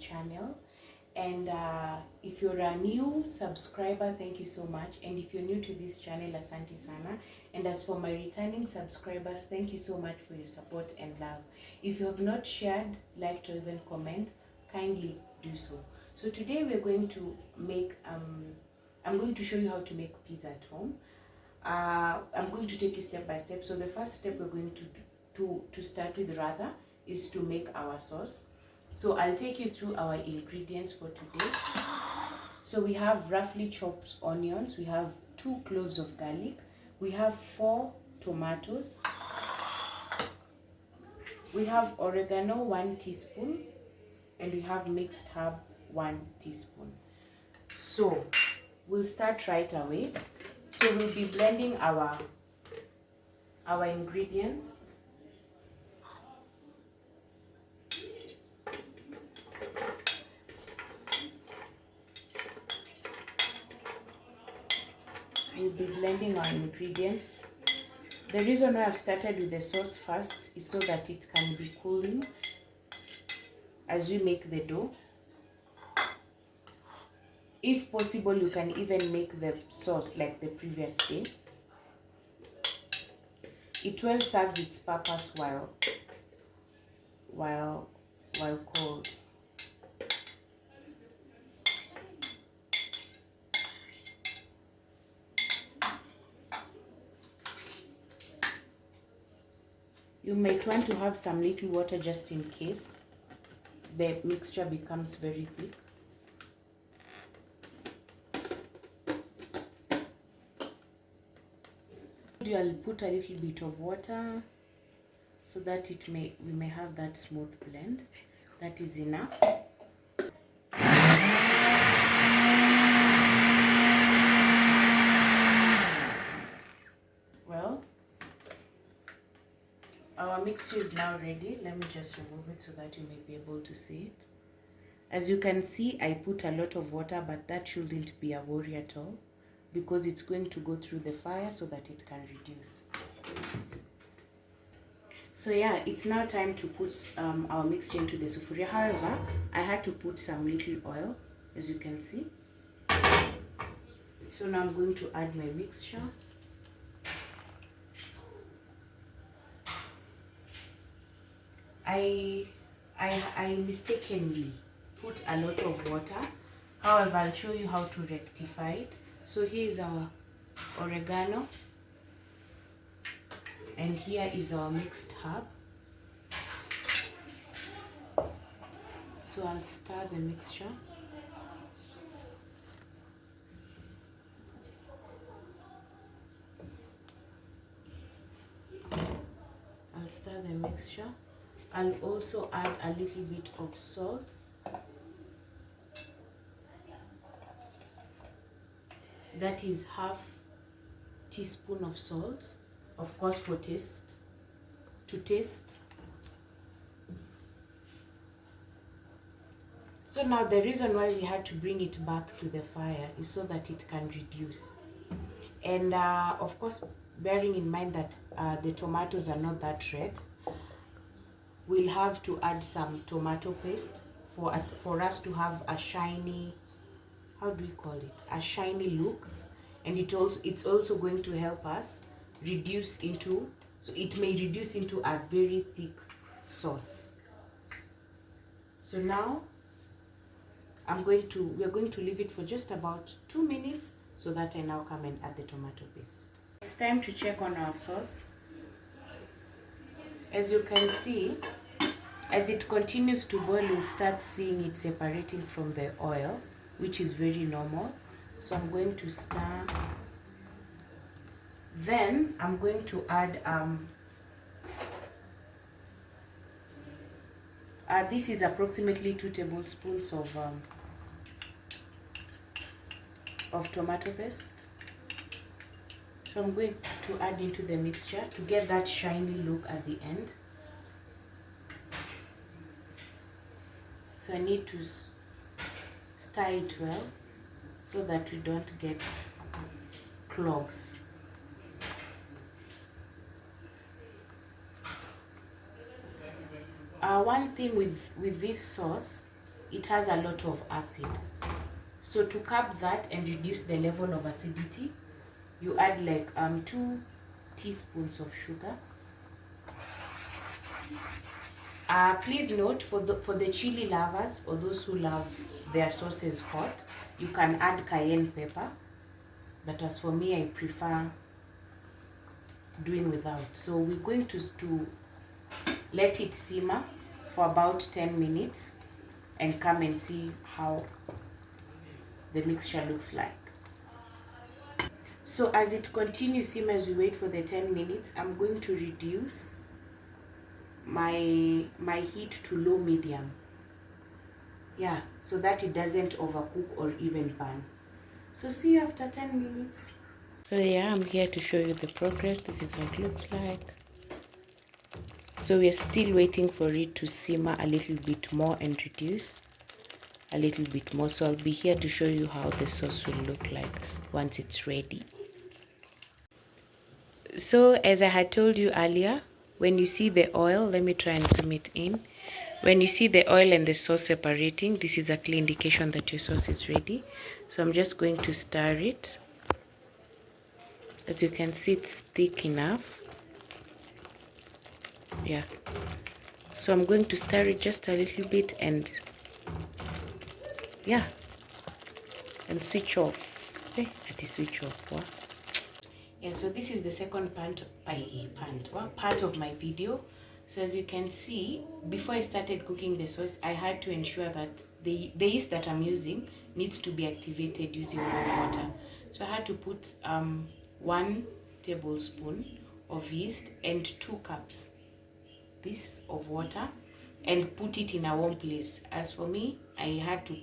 channel. And if you're a new subscriber, thank you so much. And if you're new to this channel, asante sana. And as for my returning subscribers, thank you so much for your support and love. If you have not shared, liked, or even comment, kindly do so. So today we're going to make I'm going to show you how to make pizza at home. I'm going to take you step by step. So the first step we're going to start with rather is to make our sauce. So I'll take you through our ingredients for today. So we have roughly chopped onions, we have 2 cloves of garlic, we have 4 tomatoes, we have oregano 1 teaspoon, and we have mixed herb 1 teaspoon. So we'll start right away. So we'll be blending our ingredients. We'll be blending our ingredients. The reason why I've started with the sauce first is so that it can be cooling as we make the dough. If possible, you can even make the sauce like the previous day. It well serves its purpose while cold. You might want to have some little water just in case the mixture becomes very thick. I'll put a little bit of water so that we may have that smooth blend. That is enough. Well, our mixture is now ready. Let me just remove it so that you may be able to see it. As you can see, I put a lot of water, but that shouldn't be a worry at all, because it's going to go through the fire so that it can reduce. So yeah, it's now time to put our mixture into the sufuria. However, I had to put some little oil, as you can see. So now I'm going to add my mixture. I mistakenly put a lot of water. However, I'll show you how to rectify it. So here is our oregano, and here is our mixed herb. So I'll stir the mixture. I'll stir the mixture. I'll also add a little bit of salt. That is half teaspoon of salt, of course to taste. So now the reason why we had to bring it back to the fire is so that it can reduce. And of course, bearing in mind that the tomatoes are not that red, we'll have to add some tomato paste for us to have a shiny, how do we call it? A shiny look. And it's also going to help us reduce into, so it may reduce into a very thick sauce. So now we're going to leave it for just about 2 minutes so that I now come and add the tomato paste. It's time to check on our sauce. As you can see, as it continues to boil, you'll start seeing it separating from the oil, which is very normal. So I'm going to stir. Then I'm going to add this is approximately 2 tablespoons of tomato paste. So I'm going to add into the mixture to get that shiny look at the end. So I need to stir it well so that we don't get cloves. One thing with this sauce it has a lot of acid. So to curb that and reduce the level of acidity, you add like 2 teaspoons of sugar. Please note, for the chili lovers or those who love their sauces hot, you can add cayenne pepper, but as for me, I prefer doing without. So we're going to let it simmer for about 10 minutes and come and see how the mixture looks like. So as it continues simmer, as we wait for the 10 minutes, I'm going to reduce my heat to low medium. Yeah, so that it doesn't overcook or even burn. So see you after 10 minutes. So yeah, I'm here to show you the progress. This is what it looks like. So we're still waiting for it to simmer a little bit more and reduce a little bit more. So I'll be here to show you how the sauce will look like once it's ready. So as I had told you earlier, when you see the oil, let me try and zoom it in. When you see the oil and the sauce separating, this is a clear indication that your sauce is ready. So I'm just going to stir it. As you can see, it's thick enough. Yeah. So I'm going to stir it just a little bit and yeah, and switch off. Okay, let it switch off. What? Yeah, so this is the second part of my video. So as you can see, before I started cooking the sauce, I had to ensure that the yeast that I'm using needs to be activated using warm water. So I had to put 1 tablespoon of yeast and 2 cups this of water and put it in a warm place. As for me, I had to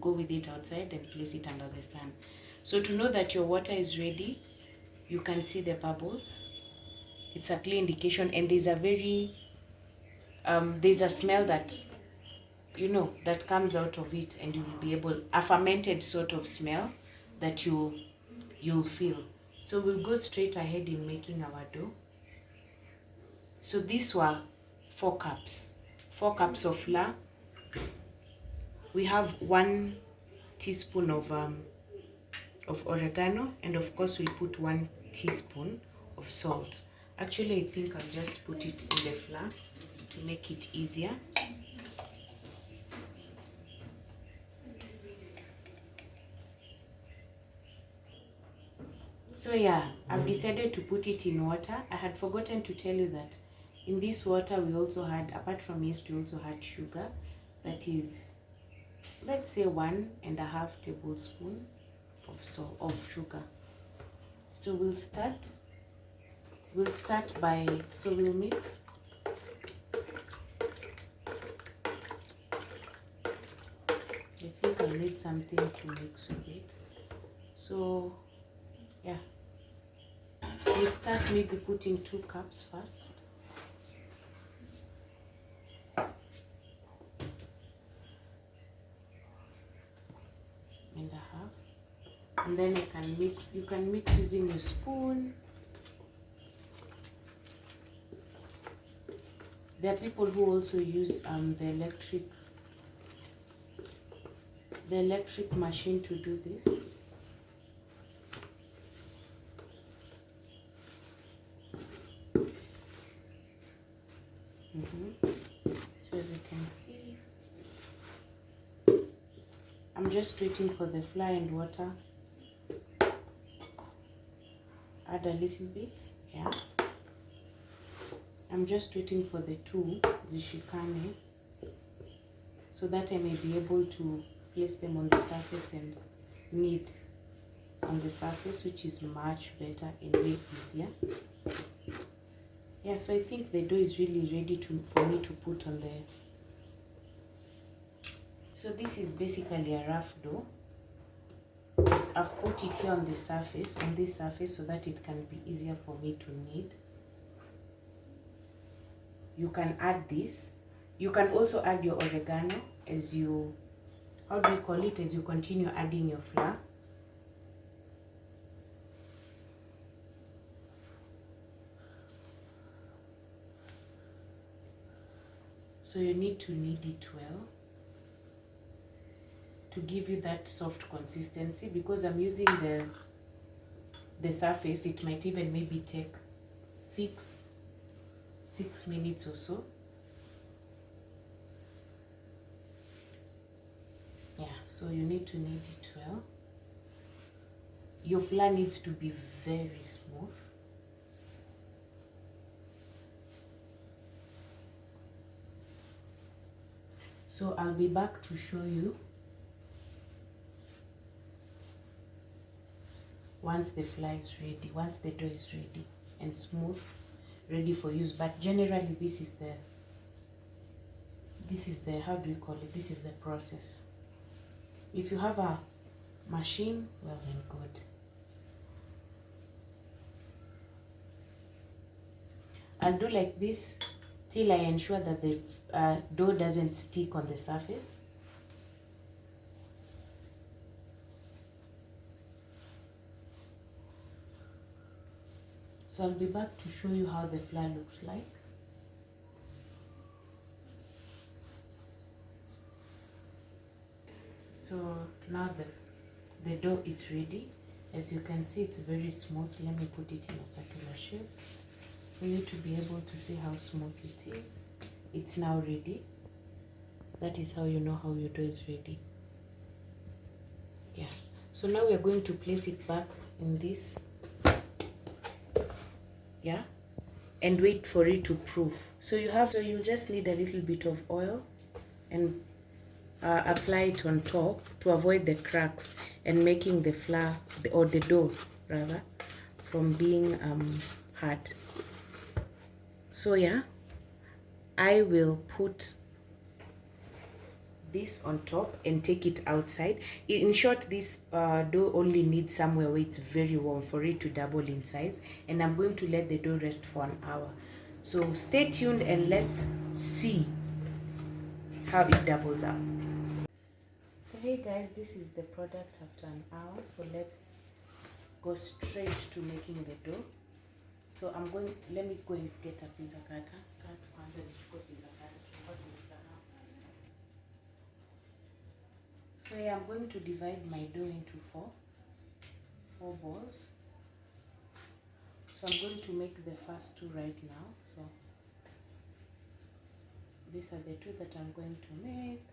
go with it outside and place it under the sun. So to know that your water is ready, you can see the bubbles. It's a clear indication, and there's a very there's a smell that that comes out of it, and you will be able, a fermented sort of smell that you'll feel. So we'll go straight ahead in making our dough. So these were 4 cups of flour. We have 1 teaspoon of oregano, and of course we'll put 1 teaspoon of salt. Actually, I think I'll just put it in the flour to make it easier. So yeah, I've decided to put it in water. I had forgotten to tell you that in this water we also had, apart from yeast, we also had sugar. That is, let's say 1.5 tablespoon of sugar. So we'll start by, so we'll mix. I think I'll need something to mix with it. So yeah, we'll start maybe putting 2 cups first. And a half. And then you can mix using a spoon. There are people who also use the electric machine to do this. So as you can see, I'm just waiting for the flour and water. Add a little bit, yeah. I'm just waiting for the 2 zishikane, so that I may be able to place them on the surface and knead on the surface, which is much better and way easier. Yeah, so I think the dough is really ready for me to put on there. So this is basically a rough dough. I've put it here on this surface, so that it can be easier for me to knead. You can add this. You can also add your oregano as you, as you continue adding your flour. So you need to knead it well. to give you that soft consistency. Because I'm using the surface, it might even maybe take 6 minutes or so. Yeah, so you need to knead it well. Your flour needs to be very smooth. So I'll be back to show you once the flour is ready, once the dough is ready and smooth, ready for use. But generally this is the how do you call it, this is the process. If you have a machine, well and good. I'll do like this till I ensure that the dough doesn't stick on the surface. So I'll be back to show you how the flour looks like. So now the dough is ready. As you can see, it's very smooth. Let me put it in a circular shape for you to be able to see how smooth it is. It's now ready. That is how you know how your dough is ready. Yeah. So now we are going to place it back in this. Yeah. And wait for it to proof. So you just need a little bit of oil and apply it on top to avoid the cracks and making the flour or the dough rather from being hard. So yeah, I will put this on top and take it outside. In short, this dough only needs somewhere where it's very warm for it to double in size, and I'm going to let the dough rest for an hour. So stay tuned and let's see how it doubles up. So hey guys, this is the product after an hour. So let's go straight to making the dough. So let me go and get a pizza cutter. So yeah, I'm going to divide my dough into four balls. So I'm going to make the first two right now. So these are the two that I'm going to make.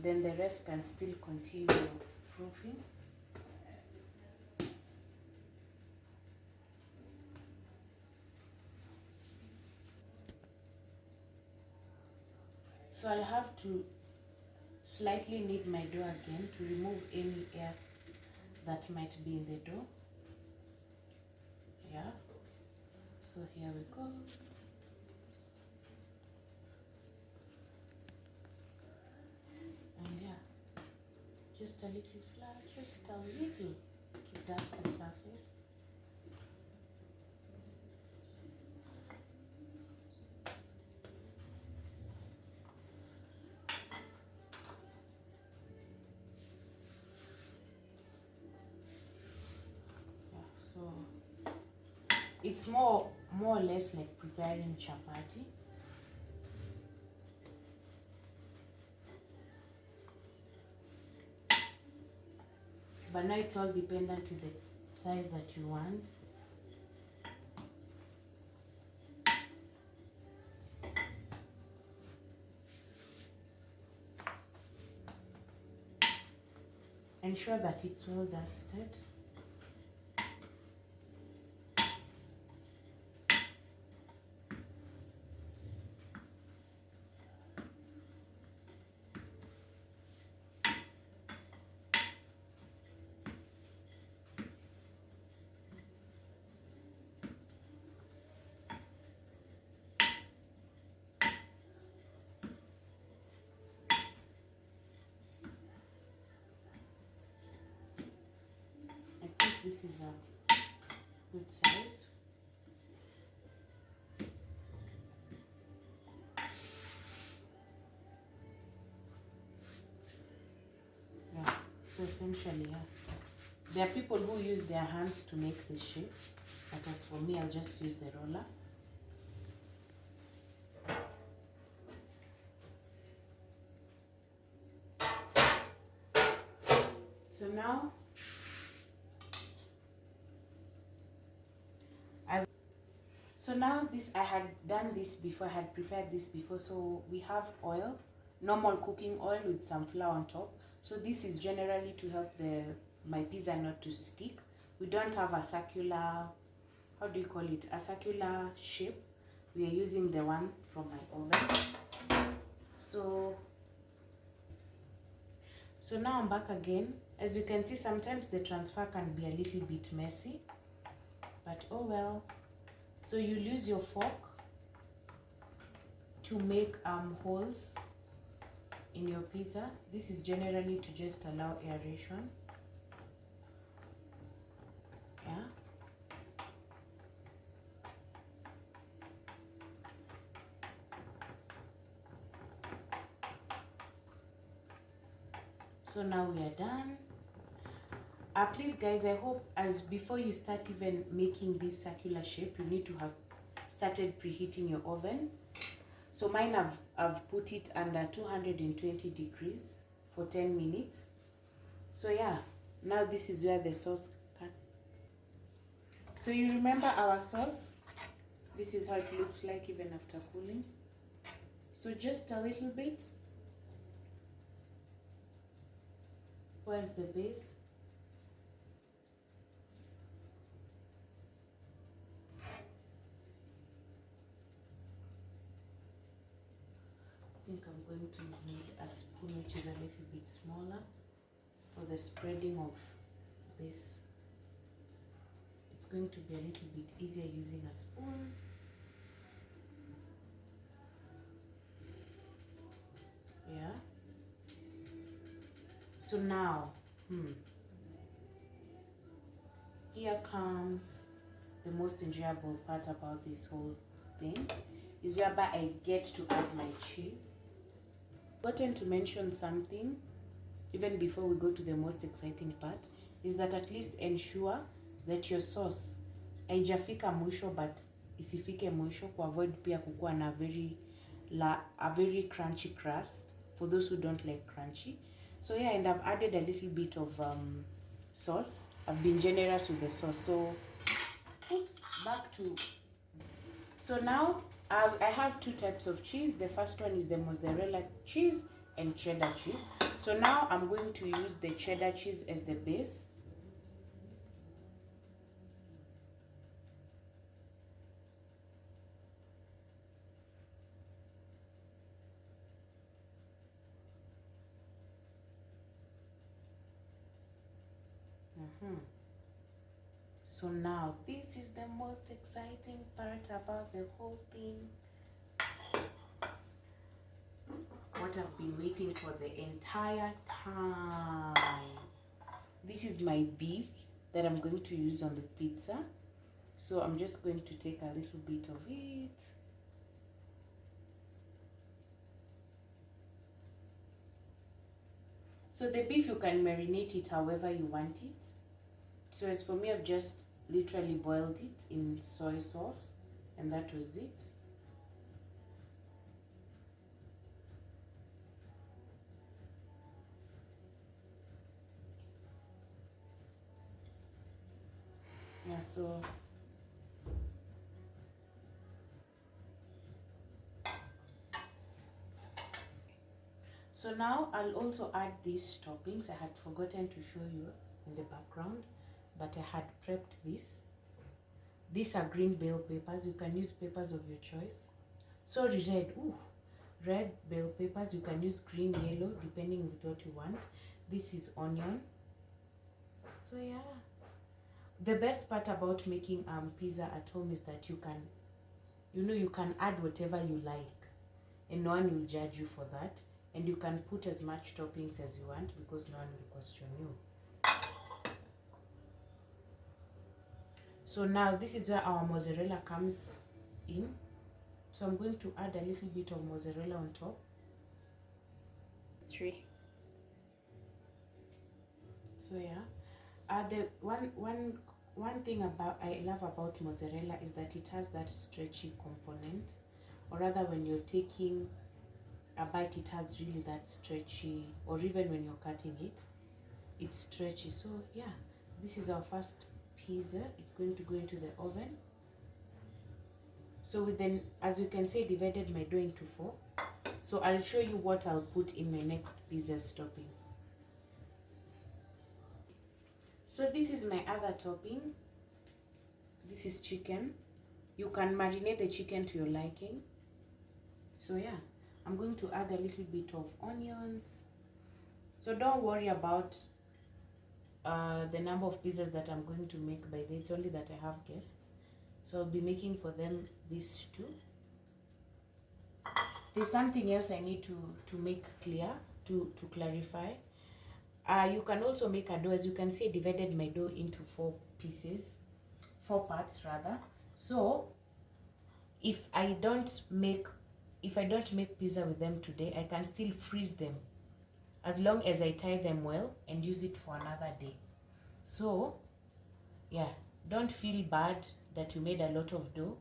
Then the rest can still continue proofing. So I'll have to slightly knead my dough again to remove any air that might be in the dough. Yeah. So here we go. And yeah, just a little flour, just a little to dust the surface. So it's more or less like preparing chapati. But now it's all dependent to the size that you want. Ensure that it's well dusted. I think this is a good size. Yeah, so essentially, yeah. There are people who use their hands to make this shape, but as for me, I'll just use the roller. So now this, I had done this before, I had prepared this before. So we have oil, normal cooking oil with some flour on top. So this is generally to help my pizza not to stick. We don't have a circular, how do you call it, a circular shape. We are using the one from my oven. So now I'm back again. As you can see, sometimes the transfer can be a little bit messy, but oh well. So you use your fork to make holes in your pizza. This is generally to just allow aeration. Yeah. So now we are done. Please guys, I hope before you start even making this circular shape, you need to have started preheating your oven. So mine, I've put it under 220 degrees for 10 minutes. So yeah, now this is where the sauce cut. So you remember our sauce? This is how it looks like even after cooling. So just a little bit. Where's the base? I think I'm going to need a spoon which is a little bit smaller for the spreading of this. It's going to be a little bit easier using a spoon. Yeah. So now, here comes the most enjoyable part about this whole thing, is whereby I get to add my cheese. I've forgotten to mention something even before we go to the most exciting part, is that at least ensure that your sauce haijafika mwisho but isifike mwisho, ku avoid pia kukua na a very crunchy crust for those who don't like crunchy. So yeah, and I've added a little bit of sauce. I've been generous with the sauce. So so now I have two types of cheese. The first one is the mozzarella cheese and cheddar cheese. So now I'm going to use the cheddar cheese as the base. So now this is the most exciting part about the whole thing. What I've been waiting for the entire time. This is my beef that I'm going to use on the pizza. So I'm just going to take a little bit of it. So the beef, you can marinate it however you want it. So as for me, I've just literally boiled it in soy sauce, and that was it. Yeah, so now I'll also add these toppings. I had forgotten to show you in the background, but I had prepped this. These are green bell peppers. You can use peppers of your choice. Sorry, red bell peppers. You can use green, yellow, depending on what you want. This is onion. So yeah, the best part about making pizza at home is that you can add whatever you like, and no one will judge you for that. And you can put as much toppings as you want because no one will question you. So now this is where our mozzarella comes in. So I'm going to add a little bit of mozzarella on top. 3. So yeah, the one thing I love about mozzarella is that it has that stretchy component, or rather when you're taking a bite, it has really that stretchy, or even when you're cutting it. it's stretchy. So yeah, this is our first pizza. It's going to go into the oven. So within, as you can see, I divided my dough into 4. So I'll show you what I'll put in my next pizza topping. So this is my other topping. This is chicken. You can marinate the chicken to your liking. So yeah, I'm going to add a little bit of onions. So don't worry about the number of pizzas that I'm going to make by day. It's only that I have guests. So I'll be making for them these 2. There's something else I need to make clear, to clarify. You can also make a dough. As you can see, I divided my dough into 4 pieces, 4 parts rather. So if I don't make pizza with them today, I can still freeze them as long as I tie them well and use it for another day. So yeah, don't feel bad that you made a lot of dough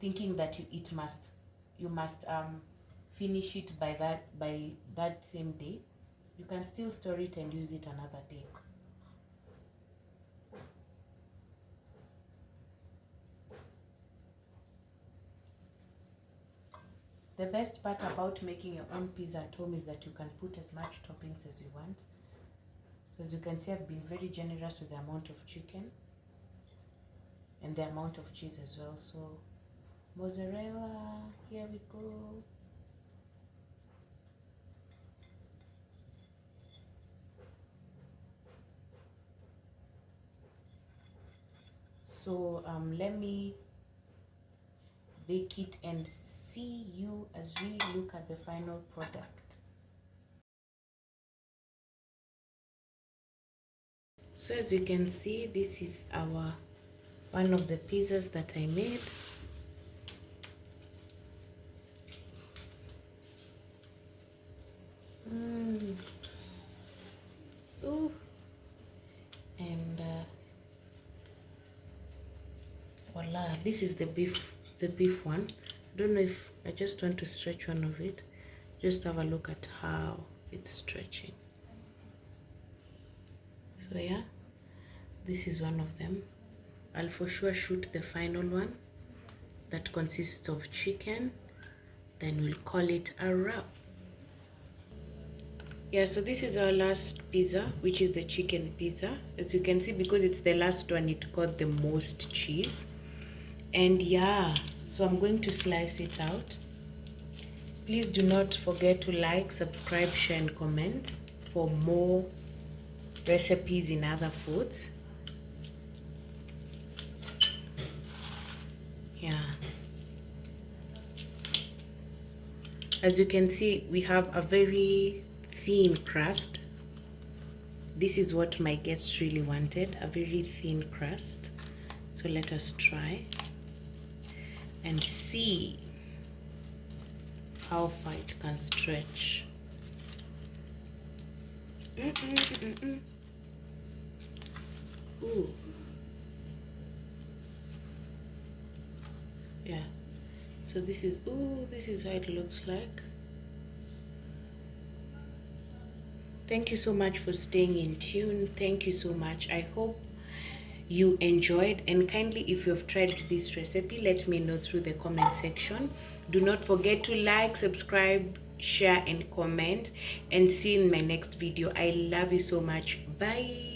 thinking that you must finish it by that same day. You can still store it and use it another day. The best part about making your own pizza at home is that you can put as much toppings as you want. So as you can see, I've been very generous with the amount of chicken and the amount of cheese as well. So mozzarella, here we go. So let me bake it and see you as we look at the final product. So as you can see, this is one of the pizzas that I made. Ooh. And voila, this is the beef one. I don't know if I just want to stretch one of it. Just have a look at how it's stretching. So yeah, this is one of them. I'll for sure shoot the final one that consists of chicken, then we'll call it a wrap. Yeah, so this is our last pizza, which is the chicken pizza. As you can see, because it's the last one, it got the most cheese. And yeah, so I'm going to slice it out. Please do not forget to like, subscribe, share, and comment for more recipes in other foods. Yeah. As you can see, we have a very thin crust. This is what my guests really wanted, a very thin crust. So let us try and see how far it can stretch. Ooh. Yeah. So this is how it looks like. Thank you so much for staying in tune. Thank you so much. I hope you enjoyed, and kindly, if you've tried this recipe, let me know through the comment section. Do not forget to like, subscribe, share, and comment, and see you in my next video. I love you so much. Bye.